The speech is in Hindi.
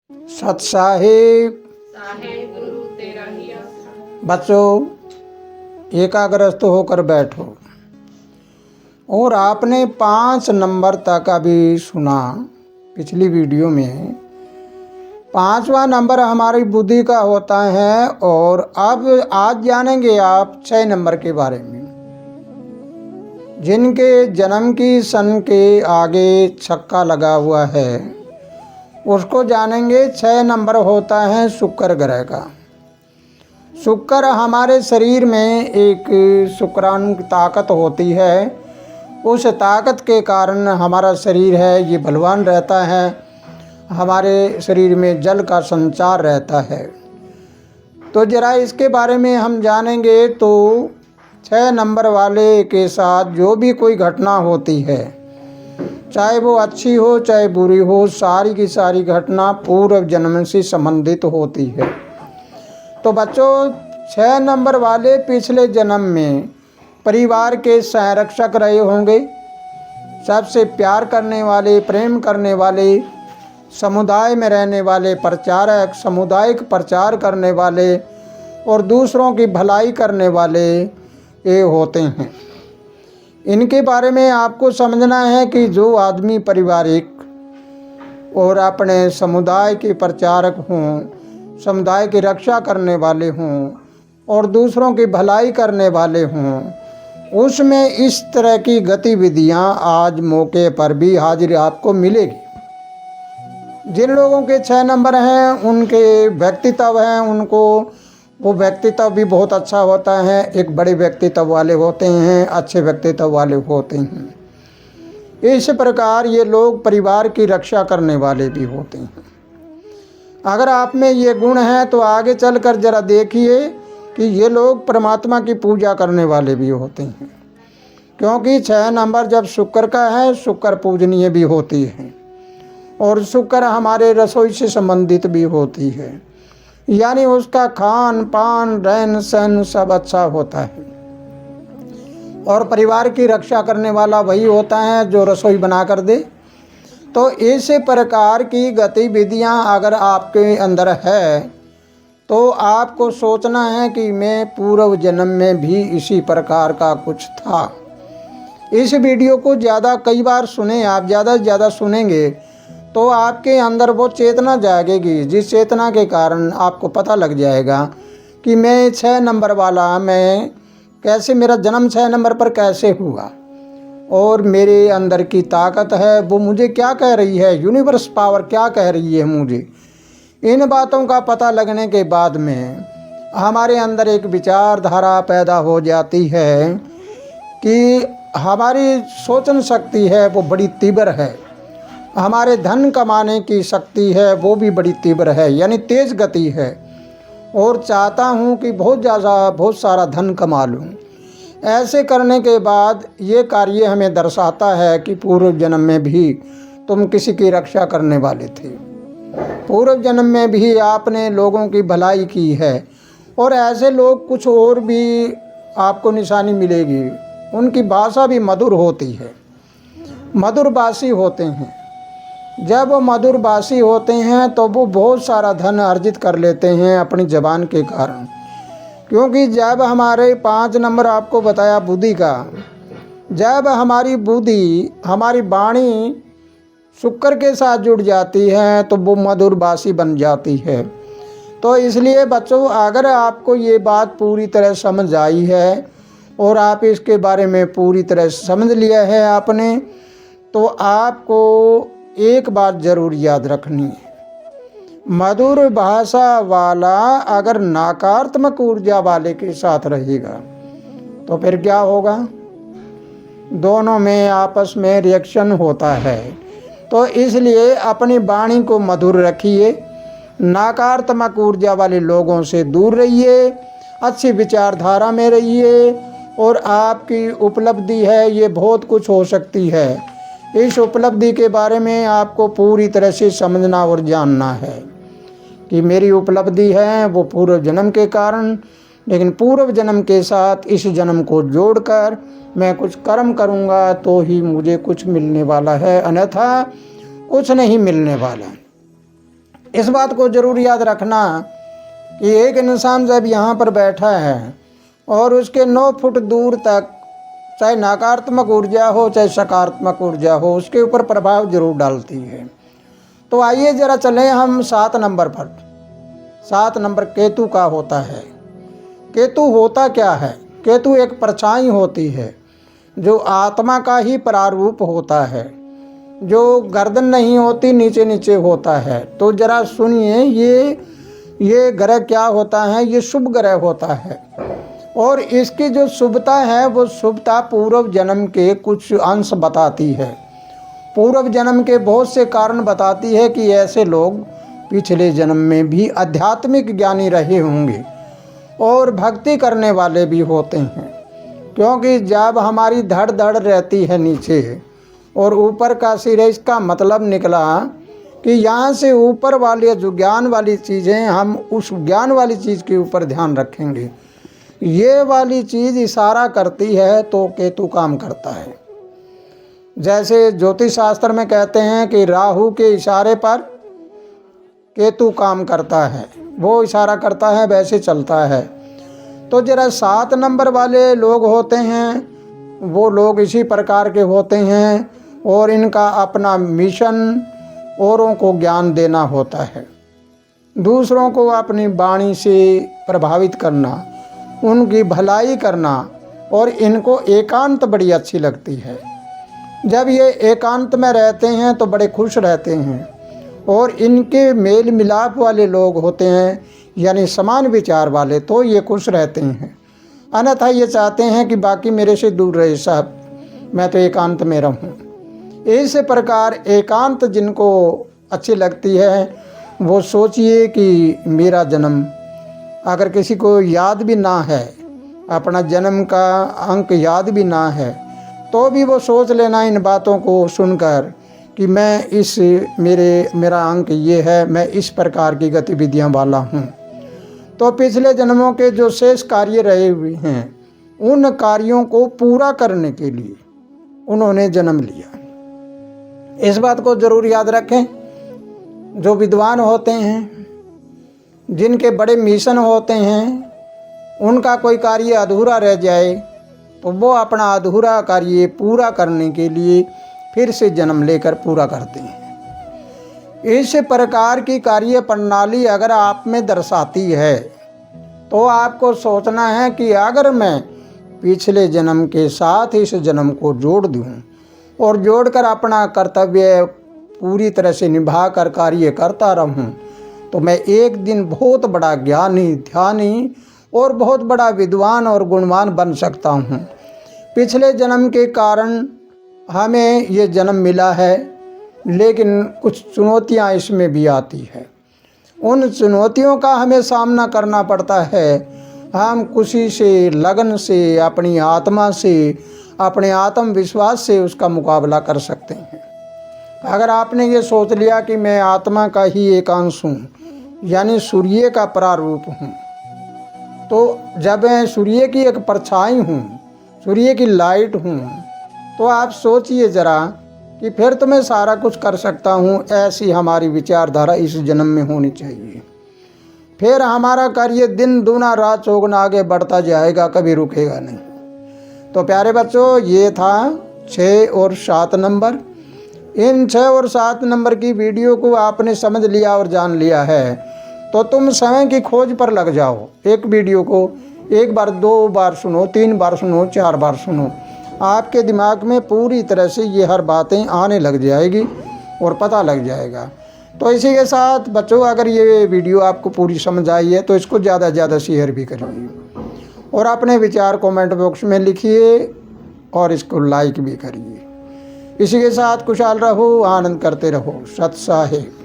सत साहिब। साहेब गुरु तेरा ही आसरा। बच्चों एकाग्रस्त होकर बैठो। और आपने 5 नंबर तक अभी सुना पिछली वीडियो में। 5वां नंबर हमारी बुद्धि का होता है। और अब आज जानेंगे आप 6 नंबर के बारे में, जिनके जन्म की सन के आगे छक्का लगा हुआ है। उसको जानेंगे। 6 नंबर होता है शुक्र ग्रह का। शुक्र हमारे शरीर में एक शुक्राणु की ताकत होती है। उस ताकत के कारण हमारा शरीर है ये बलवान रहता है। हमारे शरीर में जल का संचार रहता है। तो जरा इसके बारे में हम जानेंगे। तो 6 नंबर वाले के साथ जो भी कोई घटना होती है, चाहे वो अच्छी हो चाहे बुरी हो, सारी की सारी घटना पूर्व जन्म से संबंधित होती है। तो बच्चों 6 नंबर वाले पिछले जन्म में परिवार के संरक्षक रहे होंगे, सबसे प्यार करने वाले, प्रेम करने वाले, समुदाय में रहने वाले प्रचारक, सामुदायिक प्रचार करने वाले और दूसरों की भलाई करने वाले ये होते हैं। इनके बारे में आपको समझना है कि जो आदमी पारिवारिक और अपने समुदाय के प्रचारक हों, समुदाय की रक्षा करने वाले हों और दूसरों की भलाई करने वाले हों, उसमें इस तरह की गतिविधियां आज मौके पर भी हाजिर आपको मिलेगी। जिन लोगों के 6 नंबर हैं उनके व्यक्तित्व हैं, उनको वो व्यक्तित्व भी बहुत अच्छा होता है। एक बड़े व्यक्तित्व वाले होते हैं, अच्छे व्यक्तित्व वाले होते हैं। इस प्रकार ये लोग परिवार की रक्षा करने वाले भी होते हैं। अगर आप में ये गुण है तो आगे चलकर जरा देखिए कि ये लोग परमात्मा की पूजा करने वाले भी होते हैं। क्योंकि 6 नंबर जब शुक्र का है, शुक्र पूजनीय भी होती है और शुक्र हमारे रसोई से संबंधित भी होती है। यानी उसका खान पान रहन सहन सब अच्छा होता है। और परिवार की रक्षा करने वाला वही होता है जो रसोई बना कर दे। तो इस प्रकार की गतिविधियां अगर आपके अंदर है तो आपको सोचना है कि मैं पूर्व जन्म में भी इसी प्रकार का कुछ था। इस वीडियो को कई बार सुने आप, ज़्यादा से ज़्यादा सुनेंगे तो आपके अंदर वो चेतना जागेगी, जिस चेतना के कारण आपको पता लग जाएगा कि मैं 6 नंबर वाला, मैं कैसे, मेरा जन्म 6 नंबर पर कैसे हुआ और मेरे अंदर की ताकत है वो मुझे क्या कह रही है, यूनिवर्स पावर क्या कह रही है मुझे। इन बातों का पता लगने के बाद में हमारे अंदर एक विचारधारा पैदा हो जाती है कि हमारी सोचन शक्ति है वो बड़ी तीव्र है, हमारे धन कमाने की शक्ति है वो भी बड़ी तीव्र है, यानी तेज़ गति है। और चाहता हूँ कि बहुत सारा धन कमा लूँ। ऐसे करने के बाद ये कार्य हमें दर्शाता है कि पूर्व जन्म में भी तुम किसी की रक्षा करने वाले थे, पूर्व जन्म में भी आपने लोगों की भलाई की है। और ऐसे लोग कुछ और भी आपको निशानी मिलेगी, उनकी भाषा भी मधुर होती है, मधुरभाषी होते हैं। जब वो मधुरभाषी होते हैं तो वो बहुत सारा धन अर्जित कर लेते हैं अपनी ज़बान के कारण। क्योंकि जब हमारे 5 नंबर आपको बताया बुद्धि का, जब हमारी बुद्धि, हमारी वाणी शुक्र के साथ जुड़ जाती है तो वो मधुरभाषी बन जाती है। तो इसलिए बच्चों अगर आपको ये बात पूरी तरह समझ आई है और आप इसके बारे में पूरी तरह समझ लिया है आपने, तो आपको एक बात ज़रूर याद रखनी है। मधुर भाषा वाला अगर नकारात्मक ऊर्जा वाले के साथ रहेगा तो फिर क्या होगा, दोनों में आपस में रिएक्शन होता है। तो इसलिए अपनी वाणी को मधुर रखिए, नकारात्मक ऊर्जा वाले लोगों से दूर रहिए, अच्छी विचारधारा में रहिए। और आपकी उपलब्धि है ये बहुत कुछ हो सकती है। इस उपलब्धि के बारे में आपको पूरी तरह से समझना और जानना है कि मेरी उपलब्धि है वो पूर्व जन्म के कारण, लेकिन पूर्व जन्म के साथ इस जन्म को जोड़कर मैं कुछ कर्म करूँगा तो ही मुझे कुछ मिलने वाला है, अन्यथा कुछ नहीं मिलने वाला। इस बात को ज़रूर याद रखना कि एक इंसान जब यहाँ पर बैठा है और उसके 9 फुट दूर तक चाहे नकारात्मक ऊर्जा हो चाहे सकारात्मक ऊर्जा हो, उसके ऊपर प्रभाव जरूर डालती है। तो आइए ज़रा चलें हम 7 नंबर पर। 7 नंबर केतु का होता है। केतु होता क्या है? केतु एक परछाई होती है जो आत्मा का ही प्रारूप होता है, जो गर्दन नहीं होती, नीचे नीचे होता है। तो ज़रा सुनिए, ये ग्रह क्या होता है? ये शुभ ग्रह होता है और इसकी जो शुभता है वो शुभता पूर्व जन्म के कुछ अंश बताती है। पूर्व जन्म के बहुत से कारण बताती है कि ऐसे लोग पिछले जन्म में भी आध्यात्मिक ज्ञानी रहे होंगे और भक्ति करने वाले भी होते हैं। क्योंकि जब हमारी धड़ धड़ रहती है नीचे और ऊपर का सिर है, इसका मतलब निकला कि यहाँ से ऊपर वाली जो ज्ञान वाली चीज़ें, हम उस ज्ञान वाली चीज़ के ऊपर ध्यान रखेंगे। ये वाली चीज़ इशारा करती है तो केतु काम करता है। जैसे ज्योतिष शास्त्र में कहते हैं कि राहु के इशारे पर केतु काम करता है, वो इशारा करता है, वैसे चलता है। तो जरा 7 नंबर वाले लोग होते हैं, वो लोग इसी प्रकार के होते हैं और इनका अपना मिशन औरों को ज्ञान देना होता है, दूसरों को अपनी वाणी से प्रभावित करना, उनकी भलाई करना। और इनको एकांत बड़ी अच्छी लगती है। जब ये एकांत में रहते हैं तो बड़े खुश रहते हैं और इनके मेल मिलाप वाले लोग होते हैं, यानी समान विचार वाले, तो ये खुश रहते हैं। अन्यथा ये चाहते हैं कि बाकी मेरे से दूर रहे, साहब मैं तो एकांत में रहूं। इस प्रकार एकांत जिनको अच्छी लगती है, वो सोचिए कि मेरा जन्म अगर किसी को याद भी ना है, अपना जन्म का अंक याद भी ना है, तो भी वो सोच लेना इन बातों को सुनकर कि मैं मेरा अंक ये है, मैं इस प्रकार की गतिविधियां वाला हूँ। तो पिछले जन्मों के जो शेष कार्य रहे हुए हैं, उन कार्यों को पूरा करने के लिए उन्होंने जन्म लिया। इस बात को ज़रूर याद रखें। जो विद्वान होते हैं, जिनके बड़े मिशन होते हैं, उनका कोई कार्य अधूरा रह जाए तो वो अपना अधूरा कार्य पूरा करने के लिए फिर से जन्म लेकर पूरा करते हैं। इस प्रकार की कार्य प्रणाली अगर आप में दर्शाती है तो आपको सोचना है कि अगर मैं पिछले जन्म के साथ इस जन्म को जोड़ दूं और जोड़कर अपना कर्तव्य पूरी तरह से निभा कर कार्य करता रहूं, तो मैं एक दिन बहुत बड़ा ज्ञानी, ध्यानी और बहुत बड़ा विद्वान और गुणवान बन सकता हूं। पिछले जन्म के कारण हमें ये जन्म मिला है, लेकिन कुछ चुनौतियां इसमें भी आती है। उन चुनौतियों का हमें सामना करना पड़ता है। हम खुशी से, लगन से, अपनी आत्मा से, अपने आत्मविश्वास से उसका मुकाबला कर सकते हैं। अगर आपने ये सोच लिया कि मैं आत्मा का ही एक अंश हूँ, यानी सूर्य का प्रारूप हूँ, तो जब मैं सूर्य की एक परछाई हूँ, सूर्य की लाइट हूँ, तो आप सोचिए ज़रा कि फिर तो मैं सारा कुछ कर सकता हूँ। ऐसी हमारी विचारधारा इस जन्म में होनी चाहिए। फिर हमारा कार्य दिन दूना रात चौगुना आगे बढ़ता जाएगा, कभी रुकेगा नहीं। तो प्यारे बच्चों, ये था 6 और 7 नंबर। इन 6 और 7 नंबर की वीडियो को आपने समझ लिया और जान लिया है, तो तुम समय की खोज पर लग जाओ। एक वीडियो को 1 बार, 2 बार सुनो, 3 बार सुनो, 4 बार सुनो। आपके दिमाग में पूरी तरह से ये हर बातें आने लग जाएगी और पता लग जाएगा। तो इसी के साथ बच्चों, अगर ये वीडियो आपको पूरी समझ आई है तो इसको ज़्यादा से ज़्यादा शेयर भी करिए और अपने विचार कमेंट बॉक्स में लिखिए और इसको लाइक भी करिए। इसी के साथ खुशहाल रहो, आनंद करते रहो। सत साहिब।